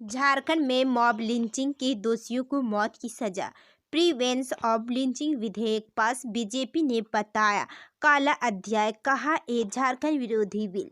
झारखंड में mob lynching के दोषियों को मौत की सजा। प्रिवेंशन ऑफ लिंचिंग विधेयक पास, बीजेपी ने बताया काला अध्याय, कहा ये झारखंड विरोधी बिल।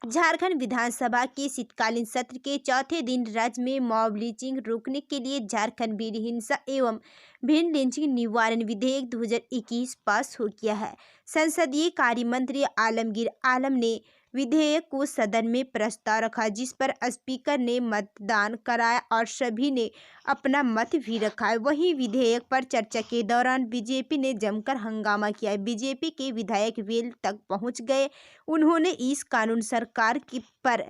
झारखंड विधानसभा के शीतकालीन सत्र के चौथे दिन राज्य में मॉब लिंचिंग रोकने के लिए झारखंड भीड़ हिंसा एवं भीड़ लिंचिंग निवारण विधेयक 2021 पास हो गया है। संसदीय कार्य मंत्री आलमगीर आलम ने विधेयक को सदन में प्रस्ताव रखा, जिस पर स्पीकर ने मतदान कराया और सभी ने अपना मत भी रखा। वहीं विधेयक पर चर्चा के दौरान बीजेपी ने जमकर हंगामा किया। बीजेपी के विधायक वेल तक पहुंच गए। उन्होंने इस कानून सरकार की पर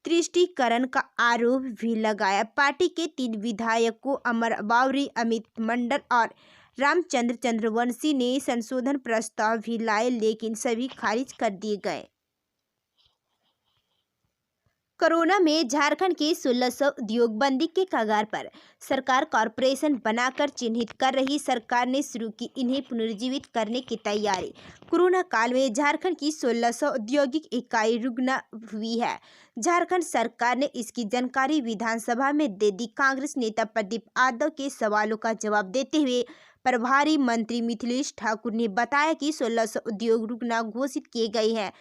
तुष्टीकरण का आरोप भी लगाया। पार्टी के 3 विधायकों अमर बावरी, अमित मंडल और रामचंद्र चंद्रवंशी ने संशोधन प्रस्ताव भी लाए, लेकिन सभी खारिज कर दिए गए। कोरोना में झारखंड के 1600 उद्योग बंदी के कगार पर, सरकार कॉरपोरेशन बनाकर चिन्हित कर रही। सरकार ने शुरू की इन्हें पुनर्जीवित करने की तैयारी। कोरोना काल में झारखंड की 1600 औद्योगिक इकाई रुग्ण हुई है। झारखंड सरकार ने इसकी जानकारी विधानसभा में दे दी। कांग्रेस नेता प्रदीप यादव के सवालों का जवाब देते हुए प्रभारी मंत्री मिथिलेश ठाकुर ने बताया कि 1600 उद्योग रुग्ण घोषित किए गए हैं।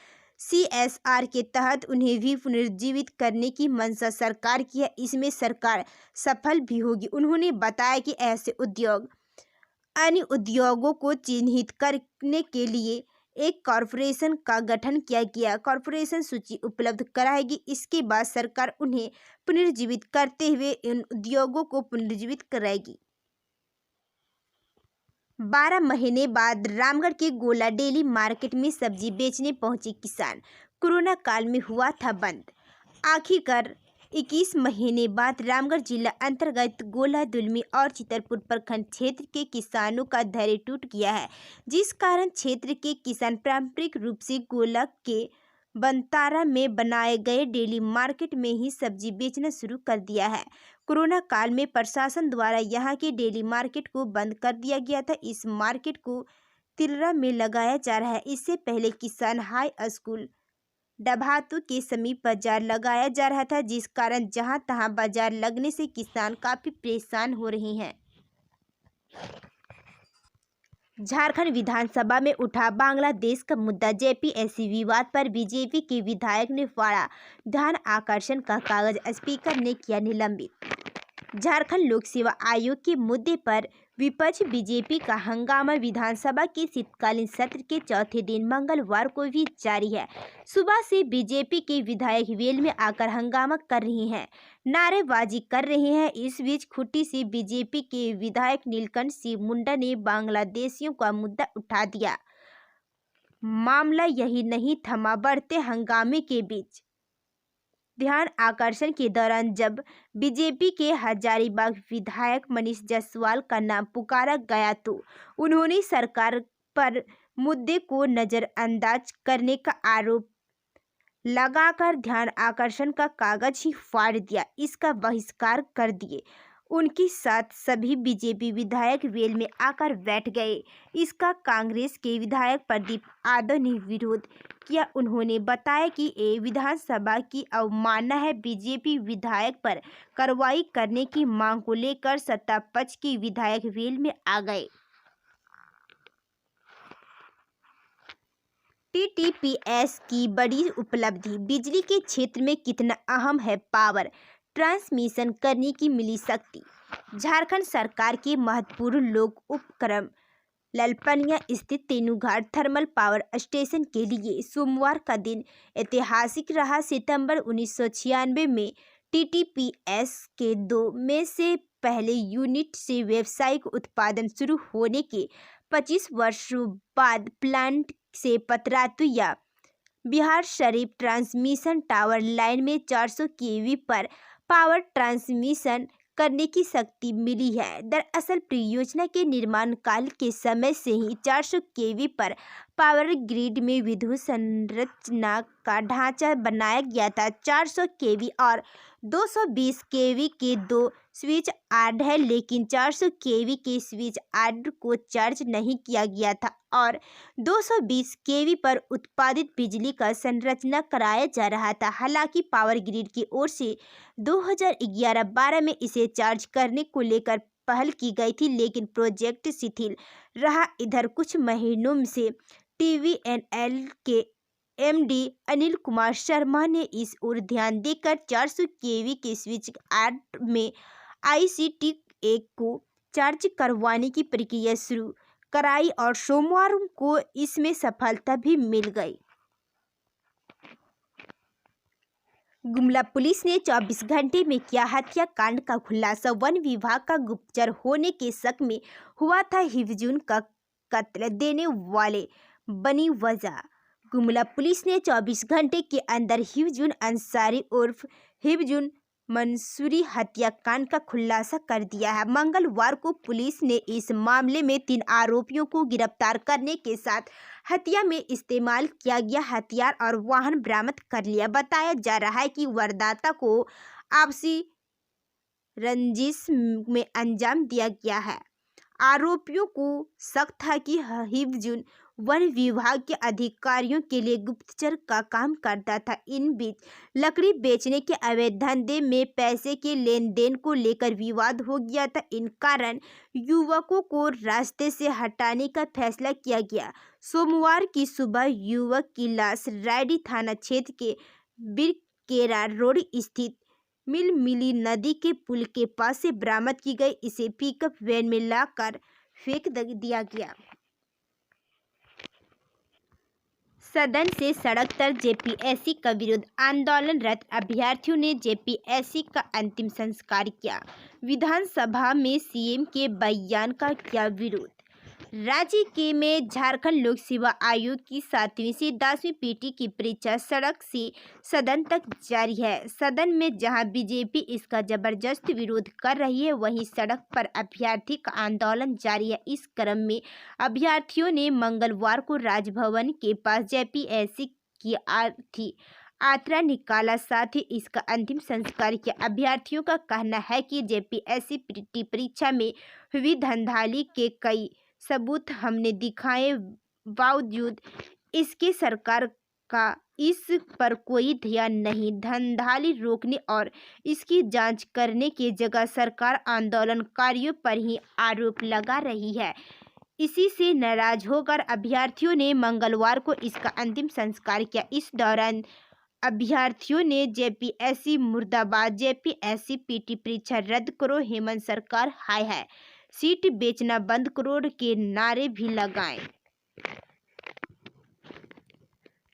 CSR के तहत उन्हें भी पुनर्जीवित करने की मंशा सरकार की है। इसमें सरकार सफल भी होगी। उन्होंने बताया कि ऐसे उद्योग अन्य उद्योगों को चिन्हित करने के लिए एक कॉरपोरेशन का गठन किया गया। कॉरपोरेशन सूची उपलब्ध कराएगी। इसके बाद सरकार उन्हें पुनर्जीवित करते हुए इन उद्योगों को पुनर्जीवित कराएगी। 12 महीने बाद रामगढ़ के गोला डेली मार्केट में सब्जी बेचने पहुंचे किसान। कोरोना काल में हुआ था बंद। आखिरकार 21 महीने बाद रामगढ़ जिला अंतर्गत गोला, दुलमी और चितरपुर प्रखंड क्षेत्र के किसानों का धैर्य टूट गया है, जिस कारण क्षेत्र के किसान पारंपरिक रूप से गोला के बनतारा में बनाए गए डेली मार्केट में ही सब्जी बेचना शुरू कर दिया है। कोरोना काल में प्रशासन द्वारा यहां के डेली मार्केट को बंद कर दिया गया था। इस मार्केट को तिलरा में लगाया जा रहा है। इससे पहले किसान हाई स्कूल डभातू के समीप बाजार लगाया जा रहा था, जिस कारण जहां तहां बाजार लगने से किसान काफी परेशान हो रहे हैं। झारखंड विधानसभा में उठा बांग्लादेश का मुद्दा। JPSC विवाद पर बीजेपी के विधायक ने फाड़ा ध्यान आकर्षण का कागज, स्पीकर ने किया निलंबित। झारखंड लोक सेवा आयोग के मुद्दे पर विपक्ष बीजेपी का हंगामा विधानसभा के शीतकालीन सत्र के चौथे दिन मंगलवार को भी जारी है। सुबह से बीजेपी के विधायक वेल में आकर हंगामा कर रहे हैं, नारेबाजी कर रहे हैं। इस बीच खूंटी से बीजेपी के विधायक नीलकंठ सिंह मुंडा ने बांग्लादेशियों का मुद्दा उठा दिया। मामला यही नहीं थमा। बढ़ते हंगामे के बीच ध्यान आकर्षण के दौरान जब बीजेपी के हजारीबाग विधायक मनीष जायसवाल का नाम पुकारा गया तो उन्होंने सरकार पर मुद्दे को नजरअंदाज करने का आरोप लगाकर ध्यान आकर्षण का कागज ही फाड़ दिया। इसका बहिष्कार कर दिए। उनके साथ सभी बीजेपी विधायक वेल में आकर बैठ गए। इसका कांग्रेस के विधायक प्रदीप यादव ने विरोध किया। उन्होंने बताया कि ये विधानसभा की अवमानना है। बीजेपी विधायक पर कार्रवाई करने की मांग को लेकर सत्ता पक्ष के विधायक वेल में आ गए। TTPS की बड़ी उपलब्धि। बिजली के क्षेत्र में कितना अहम है पावर ट्रांसमिशन करने की मिली शक्ति। झारखंड सरकार के महत्वपूर्ण लोक उपक्रम ललपनिया स्थित तेनूघाट थर्मल पावर स्टेशन के लिए सोमवार का दिन ऐतिहासिक रहा। सितंबर 1996 में TTPS के 2 में से पहले यूनिट से व्यावसायिक उत्पादन शुरू होने के 25 वर्षों बाद प्लांट से पतरातू या Bihar Sharif transmission tower line में 400 kV पर पावर ट्रांसमिशन करने की शक्ति मिली है। दरअसल परियोजना के निर्माण काल के समय से ही 400 kV पर पावर ग्रिड में विद्युत संरचना का ढांचा बनाया गया था। 400 kV और 220 kV के 2 स्विच यार्ड है, लेकिन 400 केवी के स्विच यार्ड को चार्ज नहीं किया गया था और 220 केवी पर उत्पादित बिजली का संरचना कराया जा रहा था। हालांकि पावर ग्रिड की ओर से 2011-12 में इसे चार्ज करने को लेकर पहल की गई थी, लेकिन प्रोजेक्ट शिथिल रहा। इधर कुछ महीनों से TVNL के MD अनिल कुमार शर्मा ने इस ओर ध्यान देकर 400 केवी के स्विच यार्ड में ICT1 को चार्ज करवाने की प्रक्रिया शुरू कराई और सोमवार को इसमें सफलता भी मिल गई। गुमला पुलिस ने 24 घंटे में किया हत्याकांड का खुलासा। वन विभाग का गुप्तचर होने के शक में हुआ था हिफजुन का कत्ल, देने वाले बनी वजह। गुमला पुलिस ने 24 घंटे के अंदर हिफजुन अंसारी उर्फ हिफजुन मंसूरी हत्याकांड का खुलासा कर दिया है। मंगलवार को पुलिस ने इस मामले में 3 आरोपियों को गिरफ्तार करने के साथ हत्या में इस्तेमाल किया गया हथियार और वाहन बरामद कर लिया। बताया जा रहा है कि वारदात को आपसी रंजिश में अंजाम दिया गया है। आरोपियों को शक था कि हिफजुन वन विभाग के अधिकारियों के लिए गुप्तचर का काम करता था। इन बीच लकड़ी बेचने के अवैध धंधे में पैसे के लेन देन को लेकर विवाद हो गया था। इन कारण युवकों को रास्ते से हटाने का फैसला किया गया। सोमवार की सुबह युवक की लाश रायडी थाना क्षेत्र के बिरकेरा रोड स्थित मिली नदी के पुल के पास से बरामद की गई। इसे पिकअप वैन में लाकर फेंक दिया गया। सदन से सड़क तक जेपीएससी का विरोध। आंदोलनरत अभ्यर्थियों ने जेपीएससी का अंतिम संस्कार किया। विधानसभा में सीएम के बयान का किया विरोध। राज्य के में झारखंड लोक सेवा आयोग की 7वीं से 10वीं पीटी की परीक्षा सड़क से सदन तक जारी है। सदन में जहां बीजेपी इसका जबरदस्त विरोध कर रही है, वहीं सड़क पर अभ्यर्थी का आंदोलन जारी है। इस क्रम में अभ्यर्थियों ने मंगलवार को राजभवन के पास जेपीएससी की आरती यात्रा निकाला, साथ ही इसका अंतिम संस्कार किया। अभ्यर्थियों का कहना है कि जेपीएससी परीक्षा में हुई धांधली के कई सबूत हमने दिखाए, बावजूद इसके सरकार का इस पर कोई ध्यान नहीं। धांधली रोकने और इसकी जांच करने की जगह सरकार आंदोलनकारियों पर ही आरोप लगा रही है। इसी से नाराज होकर अभ्यर्थियों ने मंगलवार को इसका अंतिम संस्कार किया। इस दौरान अभ्यर्थियों ने जेपीएससी मुर्दाबाद, जेपीएससी पीटी परीक्षा रद्द करो, हेमंत सरकार हाय है, सीट बेचना बंद करो के नारे भी लगाए।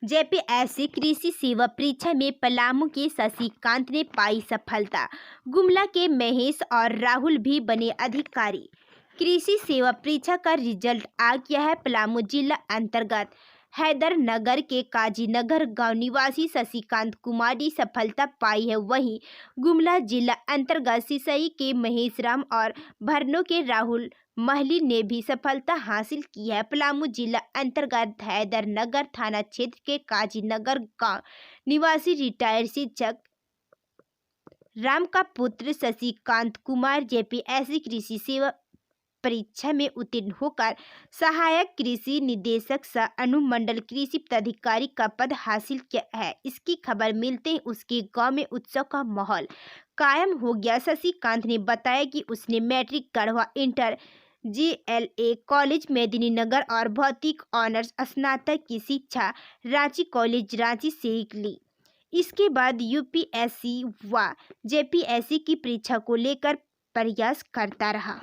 जेपीएससी कृषि सेवा परीक्षा में पलामू के शशिकांत ने पाई सफलता। गुमला के महेश और राहुल भी बने अधिकारी। कृषि सेवा परीक्षा का रिजल्ट आ गया है। पलामू जिला अंतर्गत हैदरनगर के काजीनगर गांव निवासी शशिकांत कुमार ने सफलता पाई है। वहीं गुमला जिला अंतर्गत सिसई के महेश राम और भरनो के राहुल महली ने भी सफलता हासिल की है। पलामू जिला अंतर्गत हैदरनगर थाना क्षेत्र के काजीनगर गांव निवासी रिटायर्ड शिक्षक राम का पुत्र शशिकांत कुमार जेपीएससी कृषि सेवा परीक्षा में उत्तीर्ण होकर सहायक कृषि निदेशक सह अनुमंडल कृषि पदाधिकारी का पद हासिल किया है। इसकी खबर मिलते ही उसके गांव में उत्सव का माहौल कायम हो गया। शशिकांत ने बताया कि उसने matric, Garhwa, inter, GLA college Medininagar और भौतिक ऑनर्स स्नातक की शिक्षा रांची कॉलेज रांची से ली। इसके बाद UPSC व JPSC की परीक्षा को लेकर प्रयास करता रहा।